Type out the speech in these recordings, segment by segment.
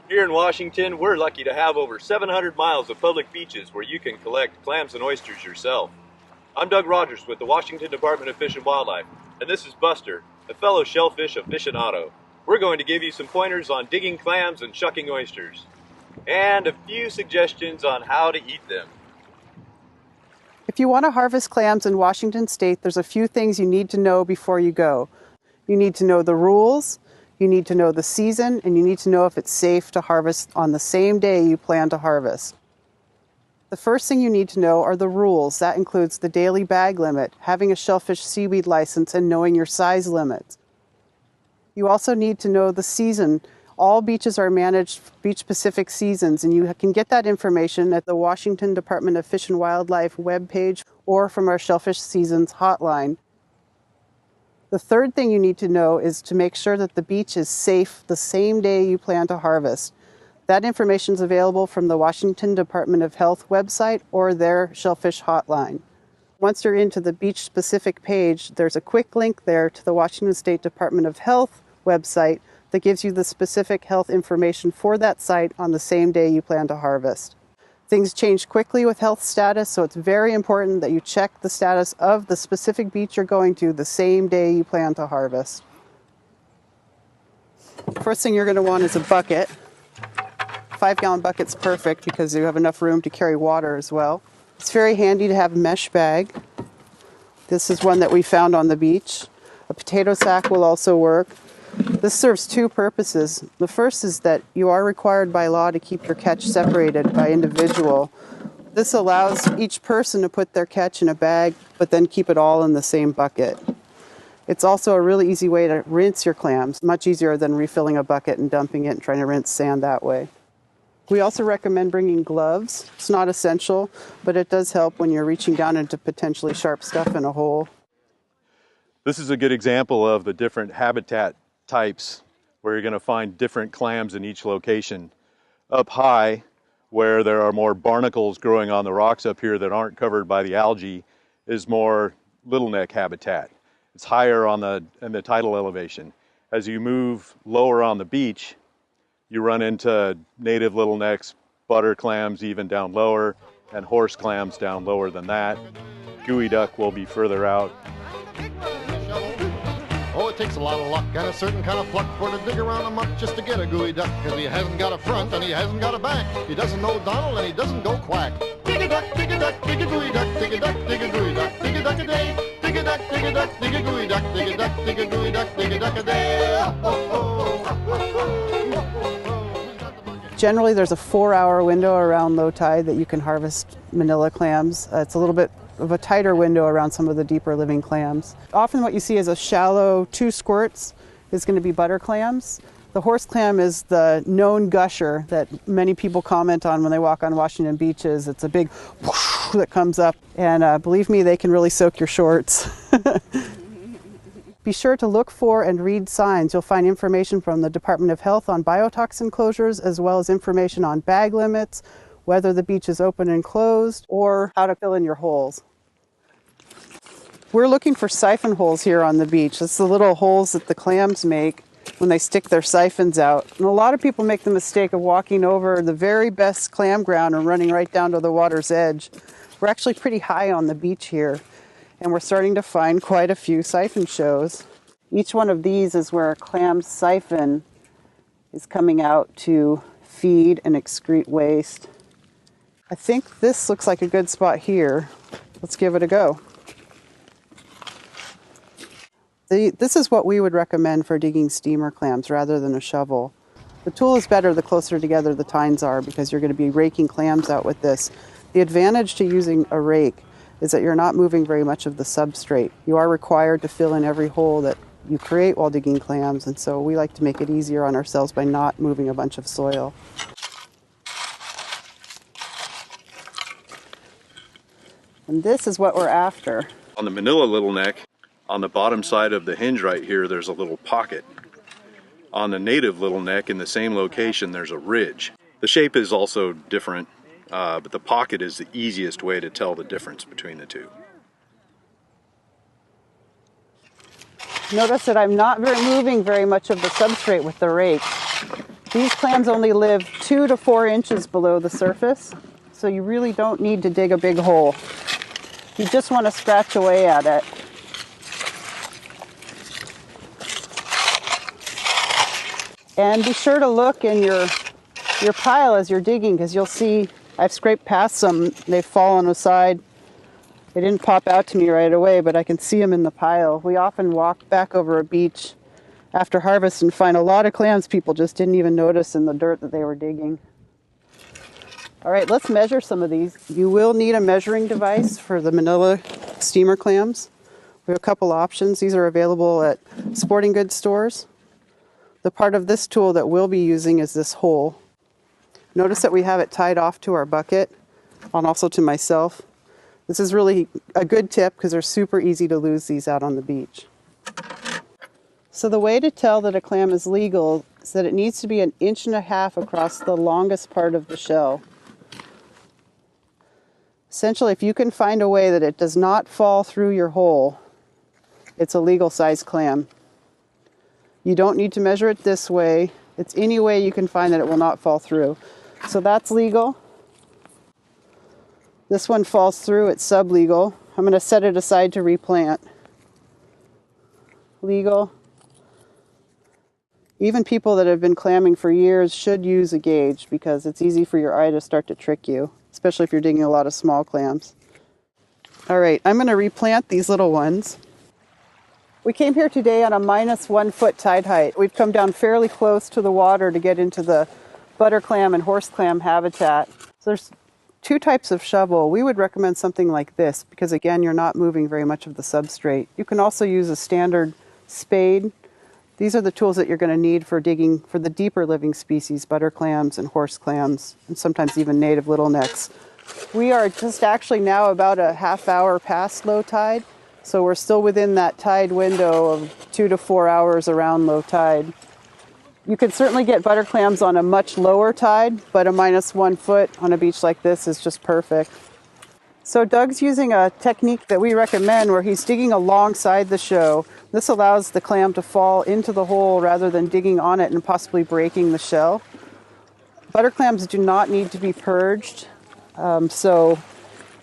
Here in Washington, we're lucky to have over 700 miles of public beaches where you can collect clams and oysters yourself. I'm Doug Rogers with the Washington Department of Fish and Wildlife, and this is Buster, a fellow shellfish aficionado. We're going to give you some pointers on digging clams and shucking oysters, and a few suggestions on how to eat them. If you want to harvest clams in Washington State, there's a few things you need to know before you go. You need to know the rules, you need to know the season, and you need to know if it's safe to harvest on the same day you plan to harvest. The first thing you need to know are the rules. That includes the daily bag limit, having a shellfish seaweed license, and knowing your size limits. You also need to know the season. All beaches are managed beach-specific seasons, and you can get that information at the Washington Department of Fish and Wildlife webpage or from our Shellfish Seasons hotline. The third thing you need to know is to make sure that the beach is safe the same day you plan to harvest. That information is available from the Washington Department of Health website or their Shellfish hotline. Once you're into the beach-specific page, there's a quick link there to the Washington State Department of Health website that gives you the specific health information for that site on the same day you plan to harvest. Things change quickly with health status, so it's very important that you check the status of the specific beach you're going to the same day you plan to harvest. First thing you're going to want is a bucket. 5-gallon bucket's perfect because you have enough room to carry water as well. It's very handy to have a mesh bag. This is one that we found on the beach. A potato sack will also work. This serves two purposes. The first is that you are required by law to keep your catch separated by individual. This allows each person to put their catch in a bag, but then keep it all in the same bucket. It's also a really easy way to rinse your clams, much easier than refilling a bucket and dumping it and trying to rinse sand that way. We also recommend bringing gloves. It's not essential, but it does help when you're reaching down into potentially sharp stuff in a hole. This is a good example of the different habitat types where you're going to find different clams in each location. Up high, where there are more barnacles growing on the rocks up here that aren't covered by the algae, is more little neck habitat. It's higher in the tidal elevation. As you move lower on the beach, you run into native little necks, butter clams even down lower, and horse clams down lower than that. Gooey duck will be further out. Oh, it takes a lot of luck and a certain kind of pluck for to dig around a muck just to get a gooey duck, because he hasn't got a front and he hasn't got a back. He doesn't know Donald and he doesn't go quack. Dig a duck, dig a duck, dig a gooey duck, dig a duck, dig a gooey duck, dig a duck a day. Dig a duck, dig a duck, dig a gooey duck, dig a duck, dig a gooey duck, dig a duck a day. Generally, there's a 4-hour window around low tide that you can harvest manila clams. It's a little bit of a tighter window around some of the deeper living clams. Often what you see is a shallow 2 squirts is going to be butter clams. The horse clam is the known gusher that many people comment on when they walk on Washington beaches. It's a big whoosh that comes up, and believe me, they can really soak your shorts. Be sure to look for and read signs. You'll find information from the Department of Health on biotoxin closures, as well as information on bag limits, whether the beach is open and closed, or how to fill in your holes. We're looking for siphon holes here on the beach. It's the little holes that the clams make when they stick their siphons out. And a lot of people make the mistake of walking over the very best clam ground and running right down to the water's edge. We're actually pretty high on the beach here, and we're starting to find quite a few siphon shows. Each one of these is where a clam siphon is coming out to feed and excrete waste. I think this looks like a good spot here. Let's give it a go. This is what we would recommend for digging steamer clams rather than a shovel. The tool is better the closer together the tines are, because you're going to be raking clams out with this. The advantage to using a rake is that you're not moving very much of the substrate. You are required to fill in every hole that you create while digging clams, and so we like to make it easier on ourselves by not moving a bunch of soil. And this is what we're after. On the manila little neck, on the bottom side of the hinge right here, there's a little pocket. On the native little neck in the same location, there's a ridge. The shape is also different, but the pocket is the easiest way to tell the difference between the two. Notice that I'm not moving very much of the substrate with the rake. These clams only live 2 to 4 inches below the surface, so you really don't need to dig a big hole. You just want to scratch away at it. And be sure to look in your pile as you're digging, because you'll see I've scraped past some. They've fallen aside. They didn't pop out to me right away, but I can see them in the pile. We often walk back over a beach after harvest and find a lot of clams people just didn't even notice in the dirt that they were digging. All right, let's measure some of these. You will need a measuring device for the Manila steamer clams. We have a couple options. These are available at sporting goods stores. The part of this tool that we'll be using is this hole. Notice that we have it tied off to our bucket and also to myself. This is really a good tip because they're super easy to lose these out on the beach. So the way to tell that a clam is legal is that it needs to be 1.5 inches across the longest part of the shell. Essentially, if you can find a way that it does not fall through your hole, it's a legal size clam. You don't need to measure it this way. It's any way you can find that it will not fall through. So that's legal. This one falls through, it's sublegal. I'm going to set it aside to replant. Legal. Even people that have been clamming for years should use a gauge because it's easy for your eye to start to trick you, especially if you're digging a lot of small clams. All right, I'm going to replant these little ones. We came here today on a -1 foot tide height. We've come down fairly close to the water to get into the butter clam and horse clam habitat. So there's 2 types of shovel. We would recommend something like this because, again, you're not moving very much of the substrate. You can also use a standard spade. These are the tools that you're going to need for digging for the deeper living species, butter clams and horse clams, and sometimes even native little necks. We are just actually now about a half hour past low tide, so we're still within that tide window of 2 to 4 hours around low tide. You can certainly get butter clams on a much lower tide, but a -1 foot on a beach like this is just perfect. So Doug's using a technique that we recommend where he's digging alongside the show. This allows the clam to fall into the hole rather than digging on it and possibly breaking the shell. Butter clams do not need to be purged, so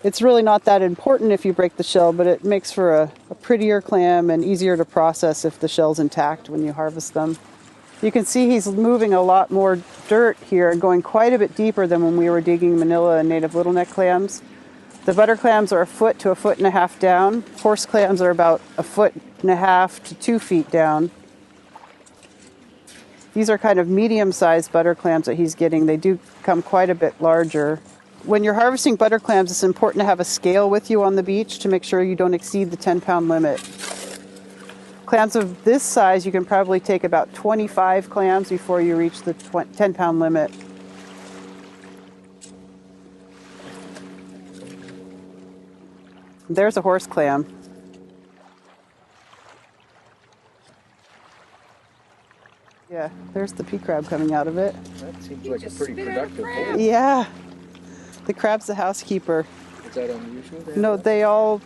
it's really not that important if you break the shell, but it makes for a prettier clam and easier to process if the shell's intact when you harvest them. You can see he's moving a lot more dirt here and going quite a bit deeper than when we were digging Manila and native little neck clams. The butter clams are 1 foot to 1.5 foot down. Horse clams are about 1.5 foot to 2 feet down. These are kind of medium-sized butter clams that he's getting. They do come quite a bit larger. When you're harvesting butter clams, it's important to have a scale with you on the beach to make sure you don't exceed the 10-pound limit. Clams of this size, you can probably take about 25 clams before you reach the 10-pound limit. There's a horse clam. Yeah, there's the pea crab coming out of it. That seems like a pretty productive hole. Yeah, the crab's the housekeeper. Is that unusual? No, they all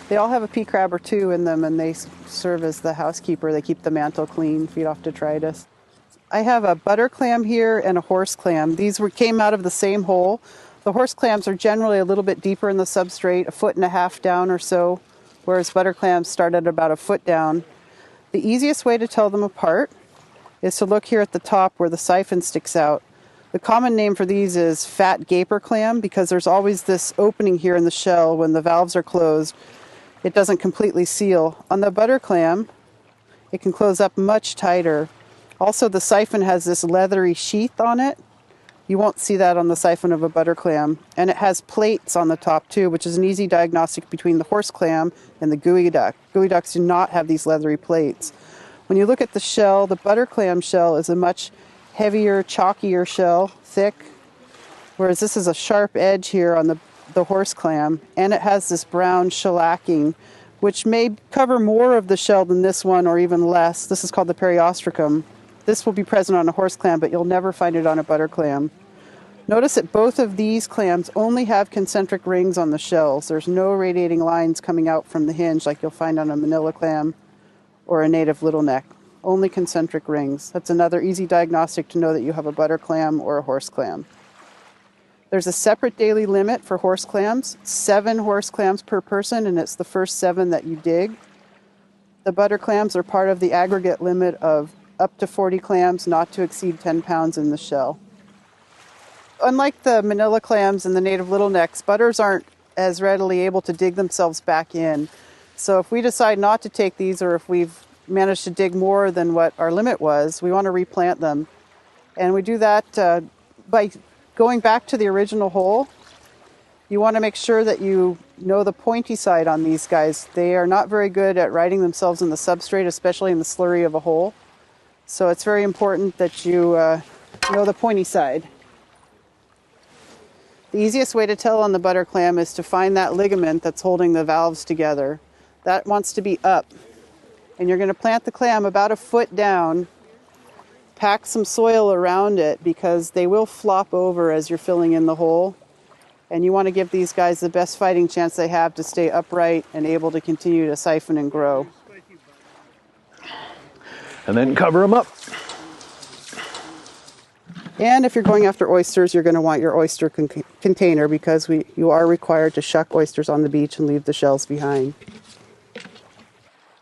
have a pea crab or 2 in them, and they serve as the housekeeper. They keep the mantle clean, feed off detritus. I have a butter clam here and a horse clam. These came out of the same hole. The horse clams are generally a little bit deeper in the substrate, 1.5 foot down or so, whereas butter clams start at about 1 foot down. The easiest way to tell them apart is to look here at the top where the siphon sticks out. The common name for these is fat gaper clam because there's always this opening here in the shell when the valves are closed. It doesn't completely seal. On the butter clam, it can close up much tighter. Also, the siphon has this leathery sheath on it. You won't see that on the siphon of a butter clam. And it has plates on the top too, which is an easy diagnostic between the horse clam and the gooey duck. Gooey ducks do not have these leathery plates. When you look at the shell, the butter clam shell is a much heavier, chalkier shell, thick, whereas this is a sharp edge here on the horse clam, and it has this brown shellacking, which may cover more of the shell than this one or even less. This is called the periostracum. This will be present on a horse clam, but you'll never find it on a butter clam. Notice that both of these clams only have concentric rings on the shells. There's no radiating lines coming out from the hinge like you'll find on a Manila clam or a native little neck. only concentric rings. That's another easy diagnostic to know that you have a butter clam or a horse clam. There's a separate daily limit for horse clams, 7 horse clams per person, and it's the first 7 that you dig. The butter clams are part of the aggregate limit of up to 40 clams, not to exceed 10 pounds in the shell. Unlike the manila clams and the native little necks, butters aren't as readily able to dig themselves back in. So if we decide not to take these, or if we've managed to dig more than what our limit was, we want to replant them. And we do that by going back to the original hole. You want to make sure that you know the pointy side on these guys. They are not very good at riding themselves in the substrate, especially in the slurry of a hole. So it's very important that you know the pointy side. The easiest way to tell on the butter clam is to find that ligament that's holding the valves together. That wants to be up. And you're going to plant the clam about a foot down. Pack some soil around it because they will flop over as you're filling in the hole. And you want to give these guys the best fighting chance they have to stay upright and able to continue to siphon and grow. And then cover them up. And if you're going after oysters, you're going to want your oyster container because you are required to shuck oysters on the beach and leave the shells behind.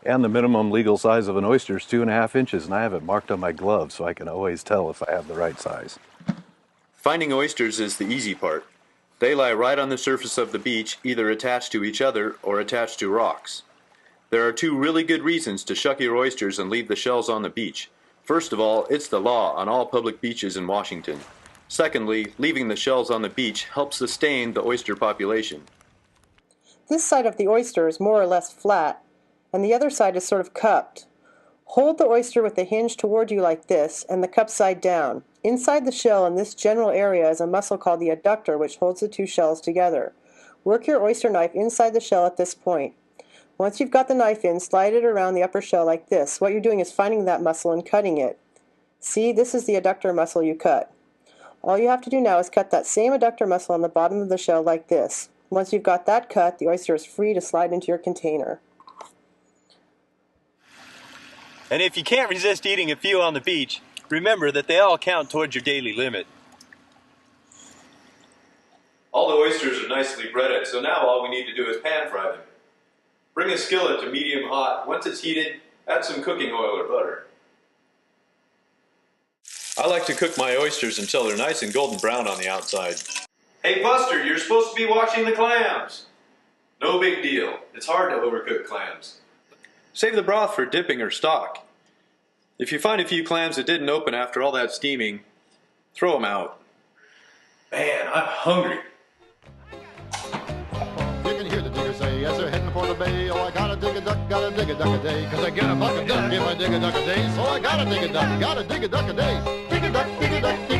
And the minimum legal size of an oyster is 2.5 inches, and I have it marked on my glove so I can always tell if I have the right size. Finding oysters is the easy part. They lie right on the surface of the beach, either attached to each other or attached to rocks. There are 2 really good reasons to shuck your oysters and leave the shells on the beach. First of all, it's the law on all public beaches in Washington. Secondly, leaving the shells on the beach helps sustain the oyster population. This side of the oyster is more or less flat, and the other side is sort of cupped. Hold the oyster with the hinge toward you like this, and the cup side down. Inside the shell in this general area is a muscle called the adductor, which holds the 2 shells together. Work your oyster knife inside the shell at this point. Once you've got the knife in, slide it around the upper shell like this. What you're doing is finding that muscle and cutting it. See, this is the adductor muscle you cut. All you have to do now is cut that same adductor muscle on the bottom of the shell like this. Once you've got that cut, the oyster is free to slide into your container. And if you can't resist eating a few on the beach, remember that they all count towards your daily limit. All the oysters are nicely breaded, so now all we need to do is pan fry them. Bring a skillet to medium hot. Once it's heated, add some cooking oil or butter. I like to cook my oysters until they're nice and golden brown on the outside. Hey Buster, you're supposed to be watching the clams. No big deal. It's hard to overcook clams. Save the broth for dipping or stock. If you find a few clams that didn't open after all that steaming, throw them out. Man, I'm hungry. You can hear the digger say, as they're heading for the bay, oh, I gotta dig a duck a day, 'cause I get a buck a duck if I dig a duck a day, so I gotta dig a duck a day. Dig a duck, dig a duck, dig